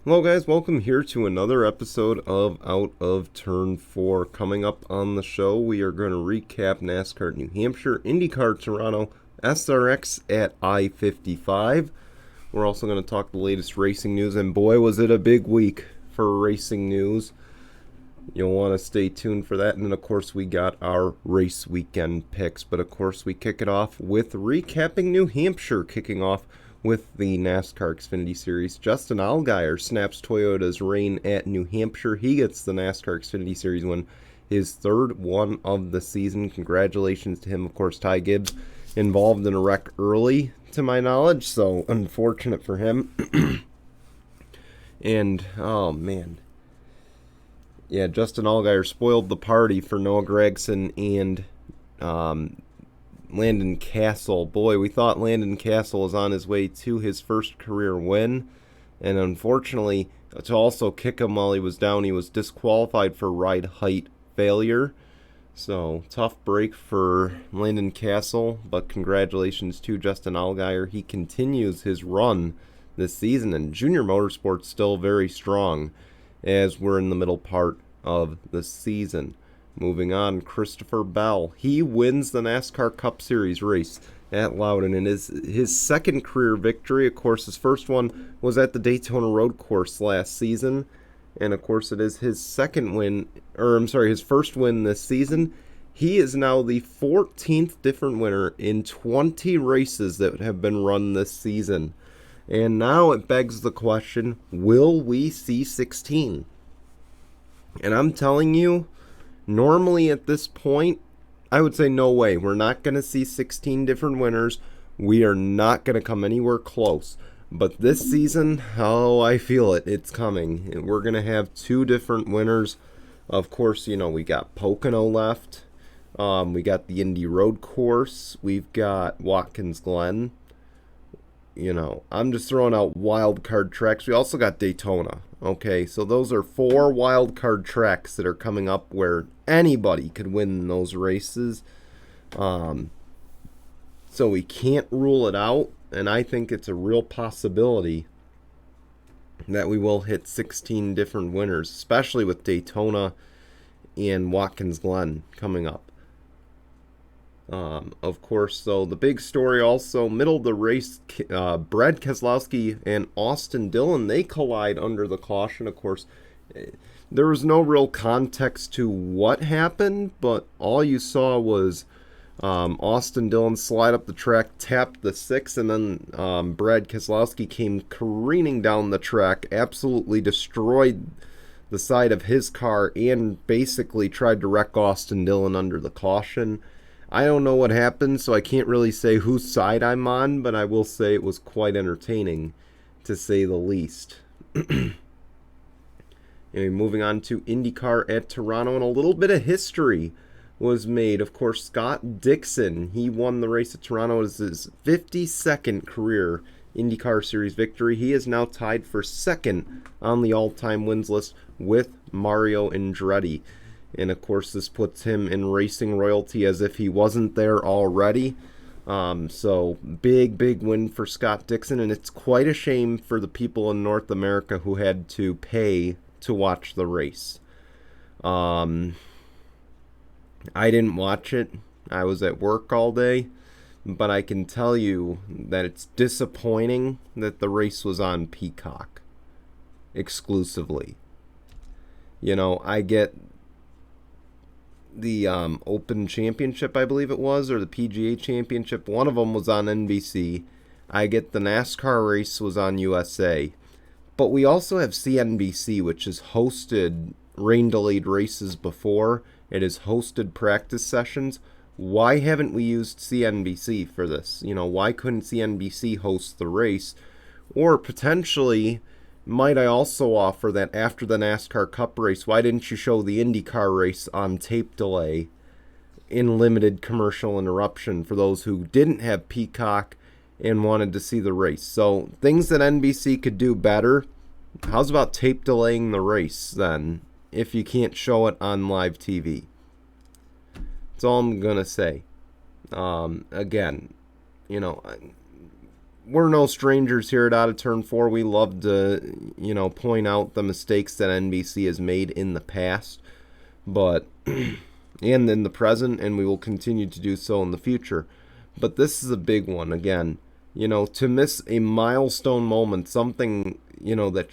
Hello guys, welcome here to another episode of Out of Turn 4. Coming up on the show, we are going to recap NASCAR at New Hampshire, IndyCar Toronto, SRX at I-55. We're also going to talk the latest racing news, and boy was it a big week for racing news. You'll want to stay tuned for that, and then of course we got our race weekend picks, but of course we kick it off with recapping New Hampshire, kicking off with the NASCAR Xfinity Series. Justin Allgaier snaps Toyota's reign at New Hampshire. He gets the NASCAR Xfinity Series win, his third one of the season. Congratulations to him. Of course, Ty Gibbs involved in a wreck early, to my knowledge, so unfortunate for him. And, oh man. Yeah, Justin Allgaier spoiled the party for Noah Gragson and Landon Castle. Boy, we thought Landon Castle was on his way to his first career win, and unfortunately, to also kick him while he was down, he was disqualified for ride height failure. So, tough break for Landon Castle, but congratulations to Justin Allgaier. He continues his run this season, and Junior Motorsport's still very strong as we're in the middle part of the season. Moving on, Christopher Bell. He wins the NASCAR Cup Series race at Loudon, and his second career victory. Of course, his first one was at the Daytona Road Course last season, and of course it is his his first win this season. He is now the 14th different winner in 20 races that have been run this season. And now it begs the question, will we see 16? And I'm telling you, normally at this point, I would say no way. We're not going to see 16 different winners. We are not going to come anywhere close. But this season, oh, I feel it. It's coming. We're going to have two different winners. Of course, we got Pocono left. We got the Indy Road Course. We've got Watkins Glen. I'm just throwing out wild card tracks. We also got Daytona. Okay, so those are 4 wild card tracks that are coming up where anybody could win those races. So we can't rule it out, and I think it's a real possibility that we will hit 16 different winners, especially with Daytona and Watkins Glen coming up. Of course, so the big story also, middle of the race, Brad Keselowski and Austin Dillon, they collide under the caution. Of course, there was no real context to what happened, but all you saw was Austin Dillon slide up the track, tapped the 6, and then Brad Keselowski came careening down the track, absolutely destroyed the side of his car, and basically tried to wreck Austin Dillon under the caution. I don't know what happened, so I can't really say whose side I'm on, but I will say it was quite entertaining, to say the least. Anyway, moving on to IndyCar at Toronto, and a little bit of history was made. Of course, Scott Dixon, he won the race at Toronto as his 52nd career IndyCar Series victory. He is now tied for second on the all-time wins list with Mario Andretti. And, of course, this puts him in racing royalty as if he wasn't there already. So, big win for Scott Dixon. And it's quite a shame for the people in North America who had to pay to watch the race. I didn't watch it. I was at work all day. But I can tell you that it's disappointing that the race was on Peacock exclusively. I get the Open Championship, I believe it was, or the PGA Championship. One of them was on NBC. I get the NASCAR race was on USA. But we also have CNBC, which has hosted rain-delayed races before. It has hosted practice sessions. Why haven't we used CNBC for this? Why couldn't CNBC host the race? Or potentially, might I also offer that after the NASCAR Cup race, why didn't you show the IndyCar race on tape delay in limited commercial interruption for those who didn't have Peacock and wanted to see the race? So, things that NBC could do better. How's about tape delaying the race then, if you can't show it on live TV? That's all I'm going to say. Again, we're no strangers here at Out of Turn 4. We love to, point out the mistakes that NBC has made in the past, but and in the present, and we will continue to do so in the future. But this is a big one again. To miss a milestone moment, something, that,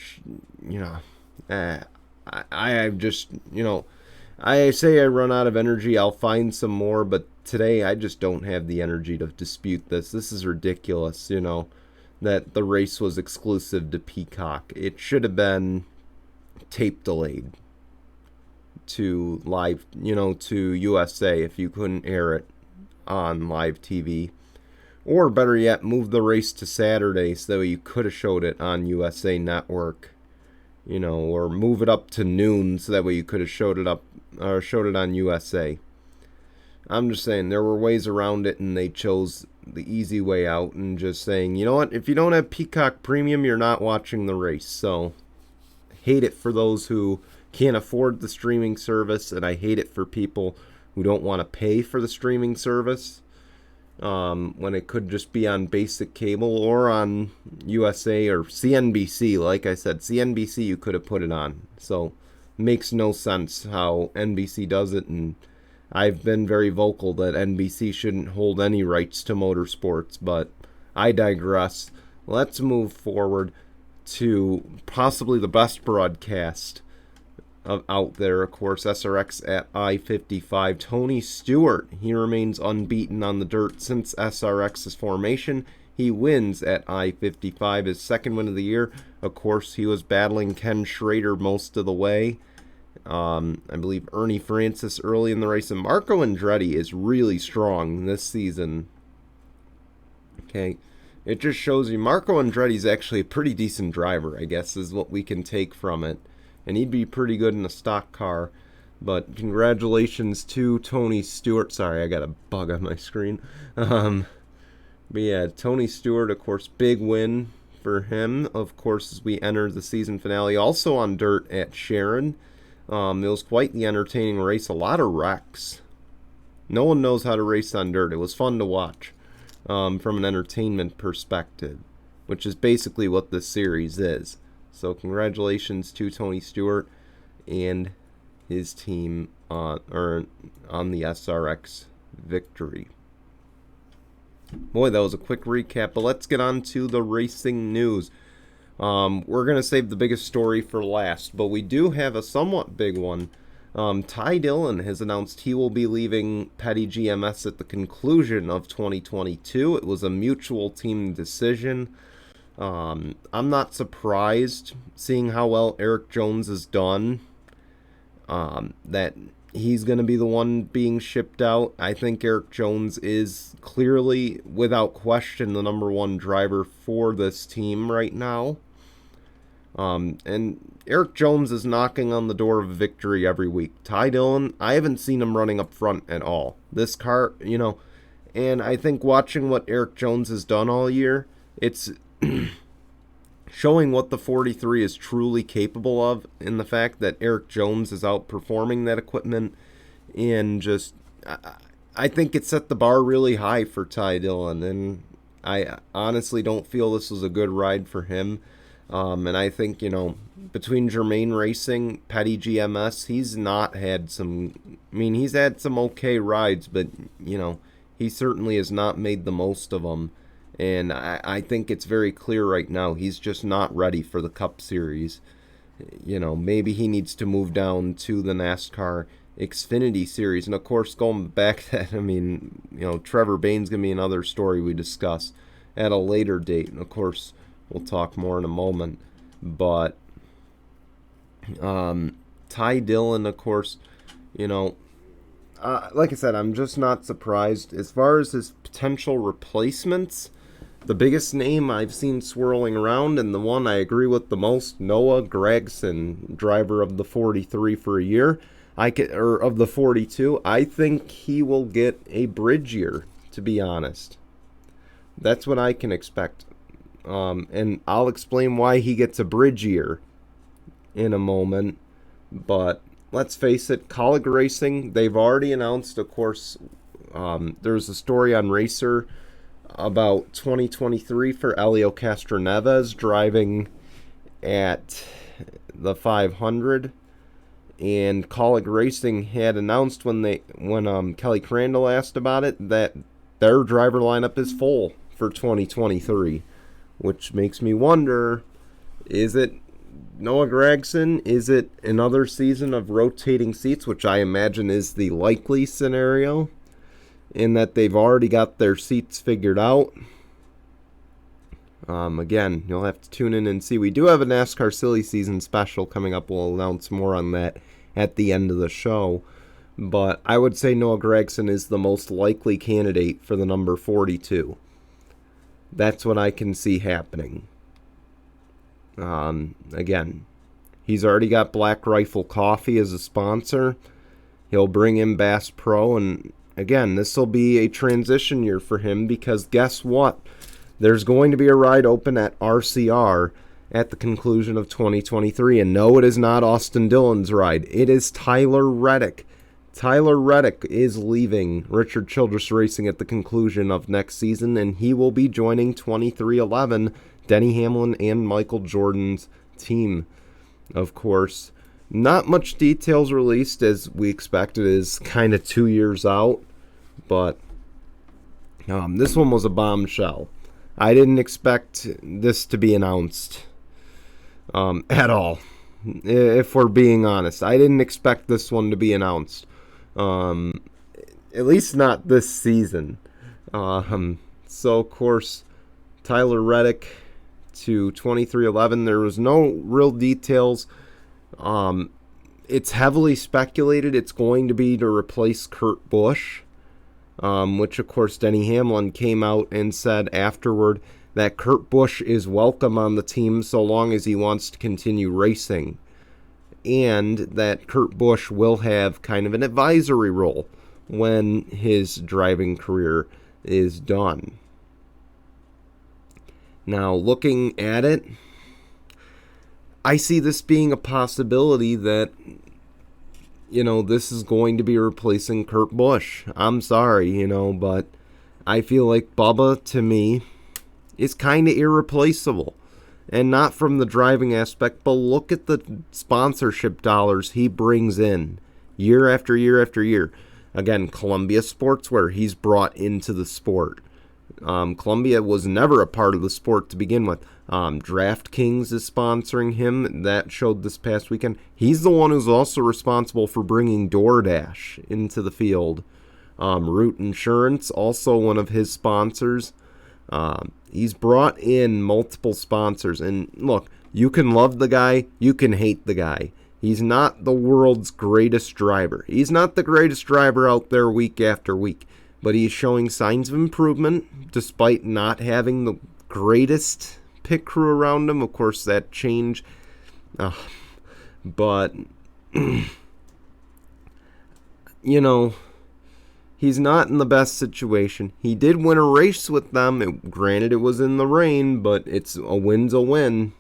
I just, I say I run out of energy. I'll find some more, but today I just don't have the energy to dispute this. This is ridiculous, that the race was exclusive to Peacock. It should have been tape delayed to live, to USA if you couldn't air it on live TV. Or better yet, move the race to Saturday so you could have showed it on USA Network. Or move it up to noon so that way you could have showed it on USA. I'm just saying there were ways around it, and they chose the easy way out and just saying, you know what, if you don't have Peacock Premium, you're not watching the race. So, hate it for those who can't afford the streaming service, and I hate it for people who don't want to pay for the streaming service when it could just be on basic cable or on USA or CNBC. Like I said, CNBC, you could have put it on. So, makes no sense how NBC does it, and I've been very vocal that NBC shouldn't hold any rights to motorsports, but I digress. Let's move forward to possibly the best broadcast out there, of course, SRX at I-55. Tony Stewart, he remains unbeaten on the dirt since SRX's formation. He wins at I-55, his second win of the year. Of course, he was battling Ken Schrader most of the way. I believe Ernie Francis early in the race, and Marco Andretti is really strong this season. Okay, it just shows you Marco Andretti is actually a pretty decent driver, I guess, is what we can take from it. And he'd be pretty good in a stock car. But congratulations to Tony Stewart. Sorry, I got a bug on my screen. But yeah, Tony Stewart, of course, big win for him, of course, as we enter the season finale. Also on dirt at Sharon. It was quite the entertaining race. A lot of wrecks. No one knows how to race on dirt. It was fun to watch from an entertainment perspective, which is basically what this series is. So congratulations to Tony Stewart and his team on the SRX victory. Boy, that was a quick recap, but let's get on to the racing news. We're going to save the biggest story for last, but we do have a somewhat big one. Ty Dillon has announced he will be leaving Petty GMS at the conclusion of 2022. It was a mutual team decision. I'm not surprised, seeing how well Eric Jones has done, that he's going to be the one being shipped out. I think Eric Jones is clearly, without question, the number one driver for this team right now. And Eric Jones is knocking on the door of victory every week. Ty Dillon, I haven't seen him running up front at all. This car, and I think watching what Eric Jones has done all year, it's showing what the 43 is truly capable of, in the fact that Eric Jones is outperforming that equipment, and just I think it set the bar really high for Ty Dillon, and I honestly don't feel this was a good ride for him. And I think, between Germain Racing, Petty GMS, he's had some okay rides, but, he certainly has not made the most of them. And I think it's very clear right now he's just not ready for the Cup Series. Maybe he needs to move down to the NASCAR Xfinity Series. And, of course, going back to that, Trevor Bayne's going to be another story we discuss at a later date. And, of course, we'll talk more in a moment. But Ty Dillon, of course, like I said, I'm just not surprised. As far as his potential replacements, the biggest name I've seen swirling around, and the one I agree with the most, Noah Gragson, driver of the 43 for a year, of the 42. I think he will get a bridge year, to be honest. That's what I can expect. And I'll explain why he gets a bridge year in a moment. But let's face it, Colleague Racing, they've already announced, of course, there's a story on Racer about 2023 for Helio Castroneves driving at the 500. And Colleague Racing had announced when Kelly Crandall asked about it that their driver lineup is full for 2023, which makes me wonder, is it Noah Gragson? Is it another season of rotating seats, which I imagine is the likely scenario, in that they've already got their seats figured out? Again, you'll have to tune in and see. We do have a NASCAR Silly Season special coming up. We'll announce more on that at the end of the show. But I would say Noah Gragson is the most likely candidate for the number 42. That's what I can see happening. Again, he's already got Black Rifle Coffee as a sponsor. He'll bring in Bass Pro, and again, this will be a transition year for him, because guess what? There's going to be a ride open at RCR at the conclusion of 2023, and no, it is not Austin Dillon's ride. It is Tyler Reddick. Tyler Reddick is leaving Richard Childress Racing at the conclusion of next season, and he will be joining 2311, Denny Hamlin and Michael Jordan's team. Of course, not much details released, as we expected. It is kind of 2 years out, but this one was a bombshell. I didn't expect this to be announced at all, if we're being honest. I didn't expect this one to be announced, at least not this season. So, of course, Tyler Reddick to 2311. There was no real details. It's heavily speculated it's going to be to replace Kurt Busch, which, of course, Denny Hamlin came out and said afterward that Kurt Busch is welcome on the team so long as he wants to continue racing, and that Kurt Busch will have kind of an advisory role when his driving career is done. Now, looking at it, I see this being a possibility that, this is going to be replacing Kurt Busch. I'm sorry, but I feel like Bubba, to me, is kind of irreplaceable. And not from the driving aspect, but look at the sponsorship dollars he brings in year after year after year. Again, Columbia Sportswear he's brought into the sport. Columbia was never a part of the sport to begin with. DraftKings is sponsoring him. That showed this past weekend. He's the one who's also responsible for bringing DoorDash into the field. Root Insurance, also one of his sponsors. He's brought in multiple sponsors. And look, you can love the guy, you can hate the guy. He's not the world's greatest driver. He's not the greatest driver out there week after week. But he's showing signs of improvement despite not having the greatest pit crew around him. Of course, that changed. But, he's not in the best situation. He did win a race with them. Granted, it was in the rain, but a win's a win.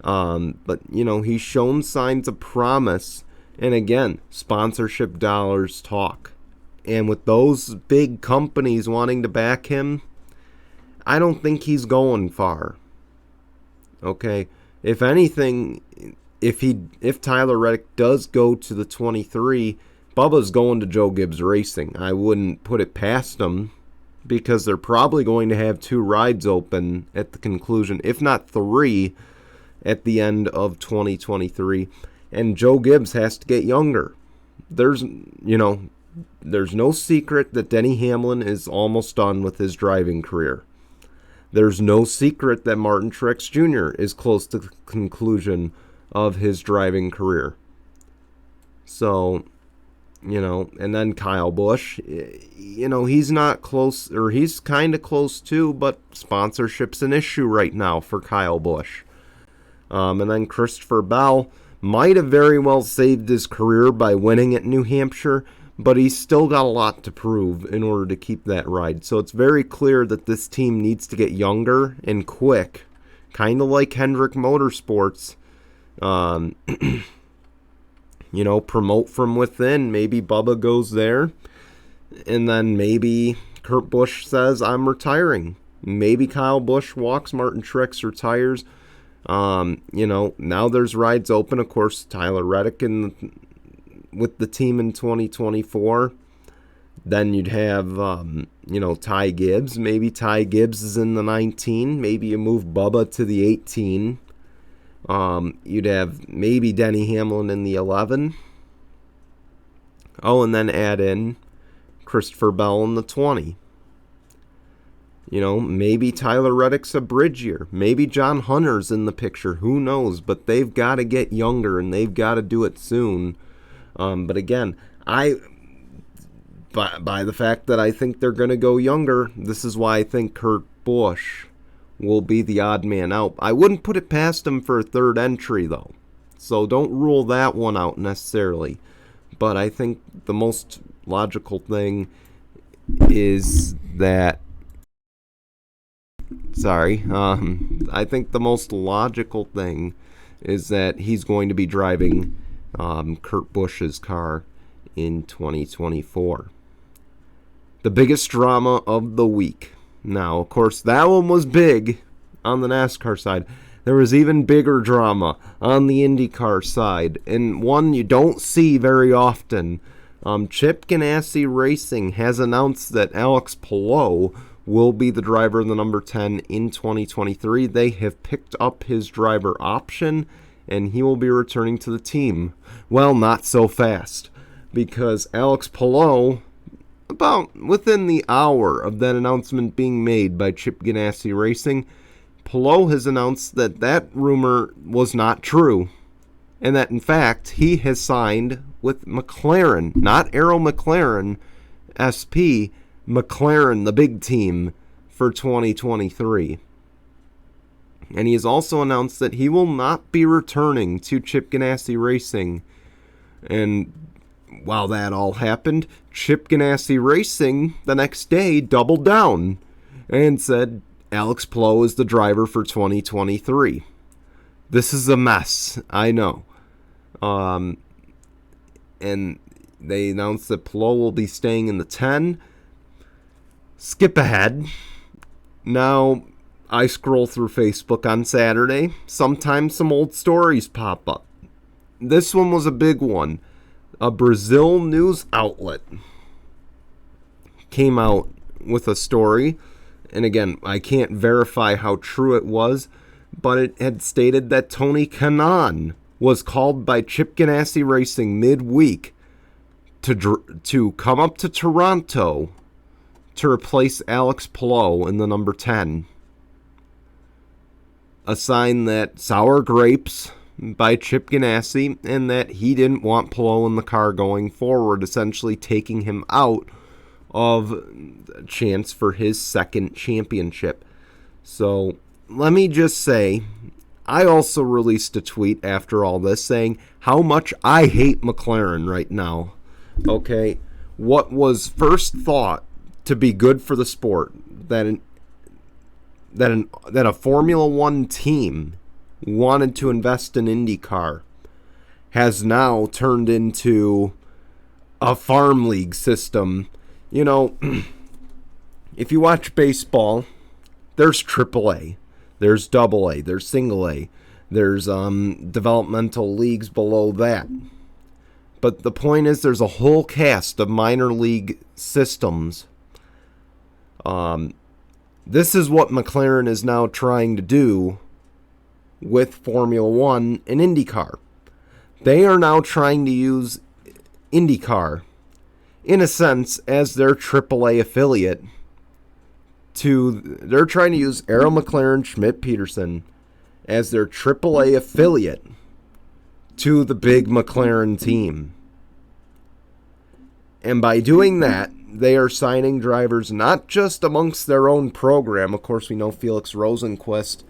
But, he's shown signs of promise. And again, sponsorship dollars talk. And with those big companies wanting to back him, I don't think he's going far. Okay? If anything, if Tyler Reddick does go to the 23, Bubba's going to Joe Gibbs Racing. I wouldn't put it past him, because they're probably going to have 2 rides open at the conclusion, if not 3, at the end of 2023. And Joe Gibbs has to get younger. There's no secret that Denny Hamlin is almost done with his driving career. There's no secret that Martin Truex Jr. is close to the conclusion of his driving career. So, and then Kyle Busch, he's not close, or he's kind of close too, but sponsorship's an issue right now for Kyle Busch. And then Christopher Bell might have very well saved his career by winning at New Hampshire, but he's still got a lot to prove in order to keep that ride. So it's very clear that this team needs to get younger and quick, kind of like Hendrick Motorsports. Promote from within. Maybe Bubba goes there, and then maybe Kurt Busch says, I'm retiring. Maybe Kyle Busch walks, Martin Truex retires. Now there's rides open. Of course, Tyler Reddick with the team in 2024. Then you'd have, Ty Gibbs. Maybe Ty Gibbs is in the 19. Maybe you move Bubba to the 18. You'd have maybe Denny Hamlin in the 11. Oh, and then add in Christopher Bell in the 20. Maybe Tyler Reddick's a bridge year. Maybe John Hunter's in the picture. Who knows? But they've got to get younger, and they've got to do it soon. But again, by the fact that I think they're going to go younger, this is why I think Kurt Busch will be the odd man out. I wouldn't put it past him for a third entry, though. So don't rule that one out necessarily. But I think the most logical thing is that... I think the most logical thing is that he's going to be driving Kurt Busch's car in 2024. The biggest drama of the week. Now, of course, that one was big on the NASCAR side. There was even bigger drama on the IndyCar side, and one you don't see very often. Chip Ganassi Racing has announced that Alex Palou will be the driver of the number 10 in 2023. They have picked up his driver option, and he will be returning to the team. Well, not so fast, because Alex Palou, about within the hour of that announcement being made by Chip Ganassi Racing, Polo has announced that rumor was not true, and that in fact he has signed with McLaren, not Arrow McLaren SP, McLaren, the big team, for 2023. And he has also announced that he will not be returning to Chip Ganassi Racing. And while that all happened, Chip Ganassi Racing the next day doubled down and said Alex Palou is the driver for 2023. This is a mess, I know. And they announced that Palou will be staying in the 10. Skip ahead. Now, I scroll through Facebook on Saturday. Sometimes some old stories pop up. This one was a big one. A Brazil news outlet came out with a story. And again, I can't verify how true it was, but it had stated that Tony Kanaan was called by Chip Ganassi Racing midweek to come up to Toronto to replace Alex Palou in the number 10. A sign that sour grapes by Chip Ganassi, and that he didn't want Palou in the car going forward, essentially taking him out of a chance for his second championship. So let me just say, I also released a tweet after all this saying how much I hate McLaren right now. Okay, what was first thought to be good for the sport, that a Formula One team wanted to invest in IndyCar, has now turned into a farm league system. You know, if you watch baseball, there's AAA, there's AA, there's single A, there's developmental leagues below that. But the point is, there's a whole cast of minor league systems. This is what McLaren is now trying to do with Formula One and IndyCar. They are now trying to use IndyCar, in a sense, as their AAA affiliate. They're trying to use Arrow McLaren Schmidt-Peterson as their AAA affiliate to the big McLaren team. And by doing that, they are signing drivers not just amongst their own program. Of course, we know Felix Rosenqvist.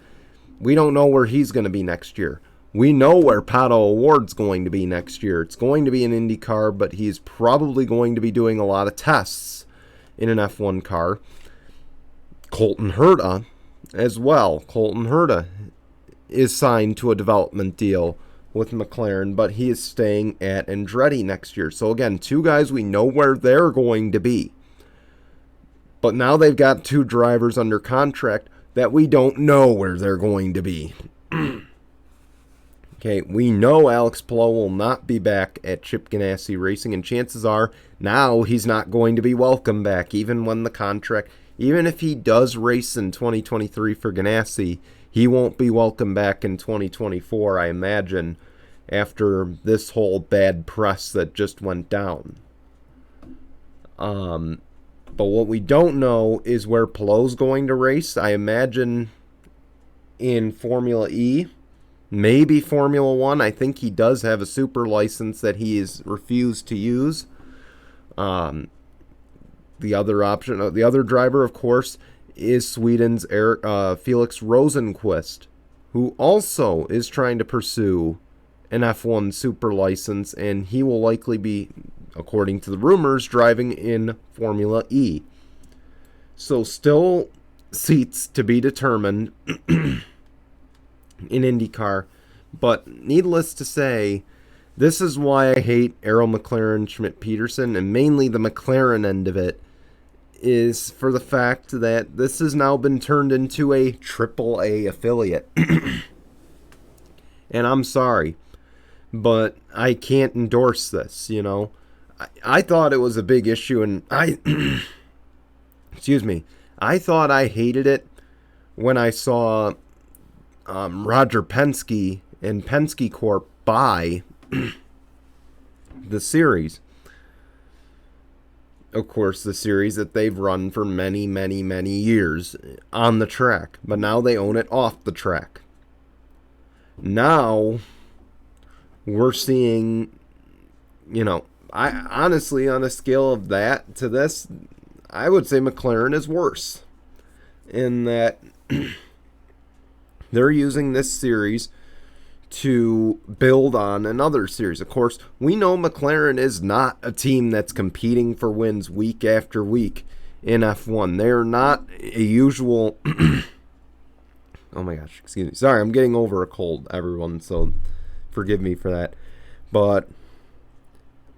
We don't know where he's going to be next year. We know where Pato O'Ward's going to be next year. It's going to be an IndyCar, but he's probably going to be doing a lot of tests in an F1 car. Colton Herta as well. Colton Herta is signed to a development deal with McLaren, but he is staying at Andretti next year. So again, two guys, we know where they're going to be. But now they've got 2 drivers under contract that we don't know where they're going to be. Okay, we know Alex Palou will not be back at Chip Ganassi Racing, and chances are now he's not going to be welcome back, even if he does race in 2023 for Ganassi, he won't be welcome back in 2024, I imagine, after this whole bad press that just went down. But what we don't know is where Palou's going to race. I imagine in Formula E, maybe Formula 1. I think he does have a super license that he has refused to use. The other driver, of course, is Sweden's Felix Rosenqvist, who also is trying to pursue an F1 super license, and he will likely be, according to the rumors, driving in Formula E. So still seats to be determined in IndyCar, but needless to say, this is why I hate Arrow McLaren Schmidt-Peterson, and mainly the McLaren end of it, is for the fact that this has now been turned into a AAA affiliate. And I'm sorry, but I can't endorse this, you know. I thought it was a big issue, and excuse me, I thought I hated it when I saw Roger Penske and Penske Corp buy the series. Of course, the series that they've run for many, many, many years on the track, but now they own it off the track. Now we're seeing, you know, I honestly, on a scale of that to this, I would say McLaren is worse in that they're using this series to build on another series. Of course, we know McLaren is not a team that's competing for wins week after week in F1. They're not a usual... Oh my gosh, excuse me. Sorry, I'm getting over a cold, everyone, so forgive me for that. But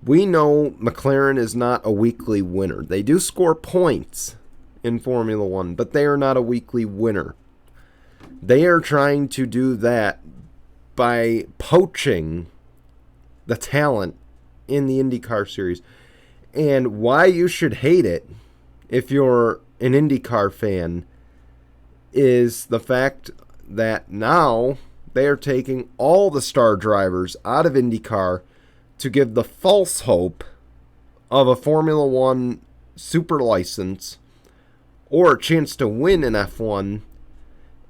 we know McLaren is not a weekly winner. They do score points in Formula 1, but they are not a weekly winner. They are trying to do that by poaching the talent in the IndyCar series. And why you should hate it, if you're an IndyCar fan, is the fact that now they are taking all the star drivers out of IndyCar to give the false hope of a Formula 1 super license or a chance to win in F1,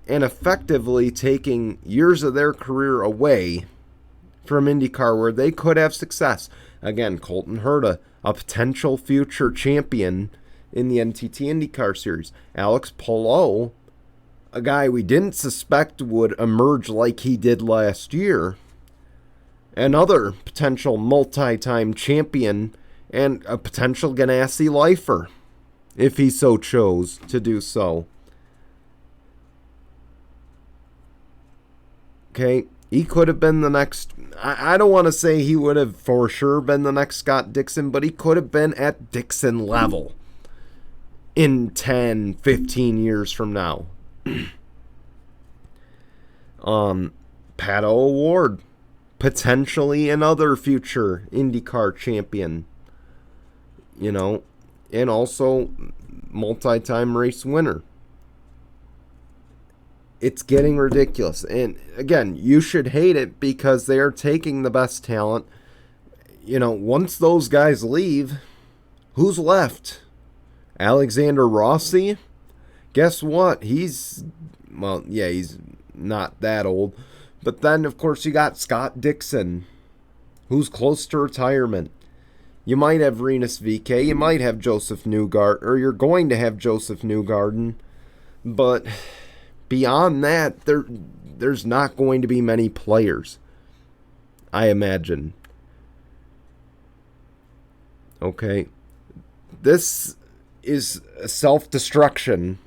and effectively taking years of their career away from IndyCar where they could have success. Again, Colton Herta, a potential future champion in the NTT IndyCar series. Alex Palou, a guy we didn't suspect would emerge like he did last year. Another potential multi-time champion and a potential Ganassi lifer, if he so chose to do so. Okay, he could have been the next... I don't want to say he would have for sure been the next Scott Dixon, but he could have been at Dixon level in 10, 15 years from now. Pato O'Ward, potentially another future IndyCar champion, you know, and also multi-time race winner. It's getting ridiculous. And again, you should hate it because they are taking the best talent. You know, once those guys leave, who's left? Alexander Rossi? Guess what? He's not that old. But then, of course, you got Scott Dixon, who's close to retirement. You might have Rinus VeeKay. You might have Joseph Newgarden, or you're going to have Joseph Newgarden. But beyond that, there's not going to be many players, I imagine. Okay. This is a self-destruction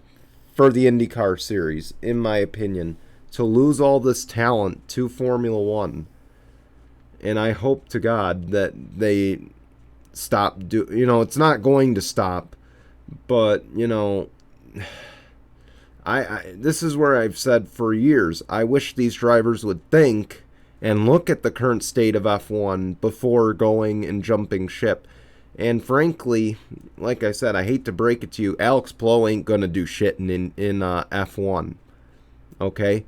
for the IndyCar series, in my opinion, to lose all this talent to Formula 1. And I hope to God that they stop it's not going to stop, But, you know, this is where I've said for years, I wish these drivers would think and look at the current state of F1 before going and jumping ship. And frankly, like I said, I hate to break it to you, Alex Palou ain't going to do shit in F1. Okay?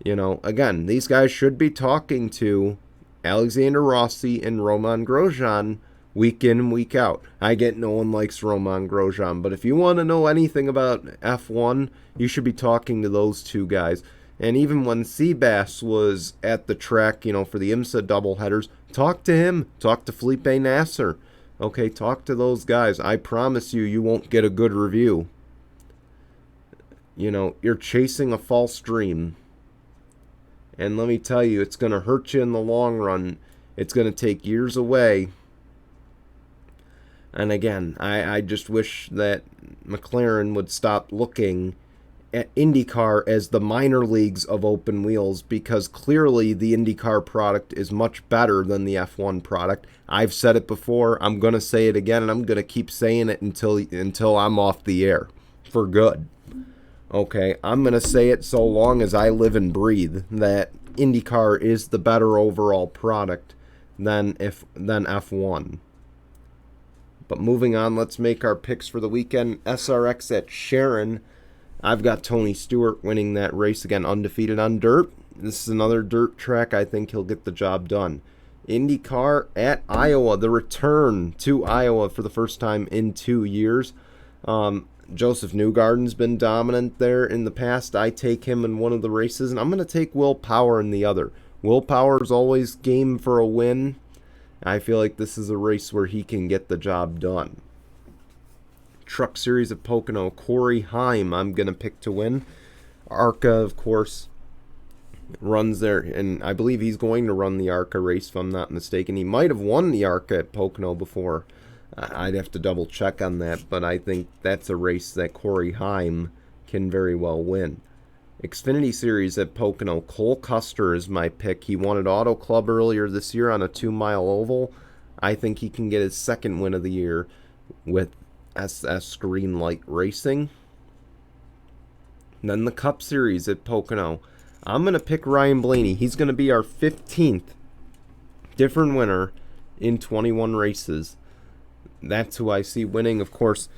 You know, again, these guys should be talking to Alexander Rossi and Romain Grosjean week in and week out. I get no one likes Romain Grosjean, but if you want to know anything about F1, you should be talking to those two guys. And even when Seabass was at the track, you know, for the IMSA doubleheaders, talk to him. Talk to Felipe Nasser. Okay, talk to those guys. I promise you, you won't get a good review. You know, you're chasing a false dream. And let me tell you, it's going to hurt you in the long run. It's going to take years away. And again, I just wish that McLaren would stop looking at IndyCar as the minor leagues of open wheels, because clearly the IndyCar product is much better than the F1 product. I've said it before, I'm going to say it again, and I'm going to keep saying it until I'm off the air for good. Okay, I'm going to say it so long as I live and breathe, that IndyCar is the better overall product than F1. But moving on, let's make our picks for the weekend. SRX at Sharon. I've got Tony Stewart winning that race again, undefeated on dirt. This is another dirt track. I think he'll get the job done. IndyCar at Iowa, the return to Iowa for the first time in 2 years. Joseph Newgarden's been dominant there in the past. I take him in one of the races, and I'm going to take Will Power in the other. Will Power is always game for a win. I feel like this is a race where he can get the job done. Truck Series at Pocono, Corey Heim, I'm going to pick to win. ARCA, of course, runs there, and I believe he's going to run the ARCA race, if I'm not mistaken. He might have won the ARCA at Pocono before. I'd have to double check on that, but I think that's a race that Corey Heim can very well win. Xfinity Series at Pocono, Cole Custer is my pick. He won at Auto Club earlier this year on a 2-mile oval. I think he can get his second win of the year with SS Greenlight Racing. And then the Cup Series at Pocono. I'm going to pick Ryan Blaney. He's going to be our 15th different winner in 21 races. That's who I see winning. Of course,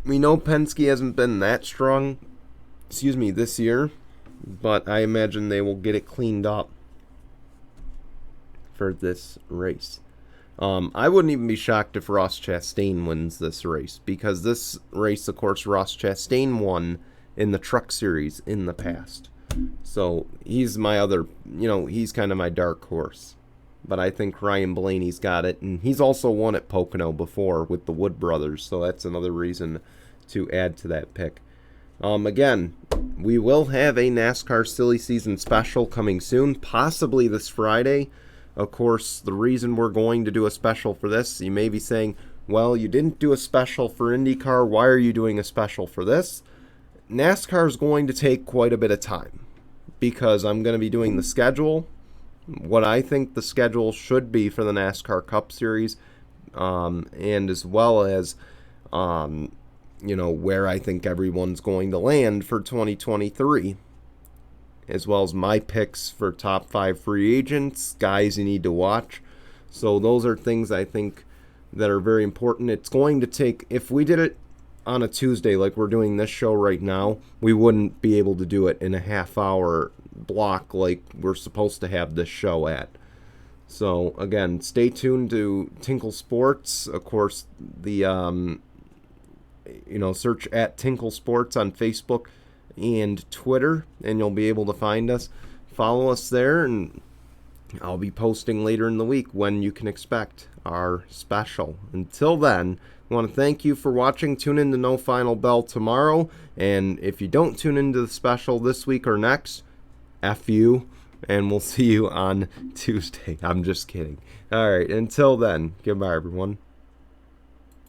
we know Penske hasn't been that strong, this year, but I imagine they will get it cleaned up for this race. I wouldn't even be shocked if Ross Chastain wins this race, because this race, of course, Ross Chastain won in the Truck Series in the past. So he's my other, he's kind of my dark horse. But I think Ryan Blaney's got it, and he's also won at Pocono before with the Wood brothers, so that's another reason to add to that pick. Again, we will have a NASCAR Silly Season special coming soon, possibly this Friday. Of course, the reason we're going to do a special for this, you may be saying, well, you didn't do a special for IndyCar, why are you doing a special for this? NASCAR is going to take quite a bit of time, because I'm going to be doing the schedule, what I think the schedule should be for the NASCAR Cup Series, and as well as where I think everyone's going to land for 2023, as well as my picks for top 5 free agents, guys you need to watch. So those are things I think that are very important. It's going to take, if we did it on a Tuesday like we're doing this show right now, we wouldn't be able to do it in a half-hour block like we're supposed to have this show at. So again, stay tuned to Tinkle Sports. Of course, the search at Tinkle Sports on Facebook and Twitter, and you'll be able to find us. Follow us there, and I'll be posting later in the week when you can expect our special. Until then, I want to thank you for watching. Tune in to No Final Bell tomorrow, and if you don't tune into the special this week or next, F you, and we'll see you on Tuesday. I'm just kidding. All right, until then, goodbye, everyone.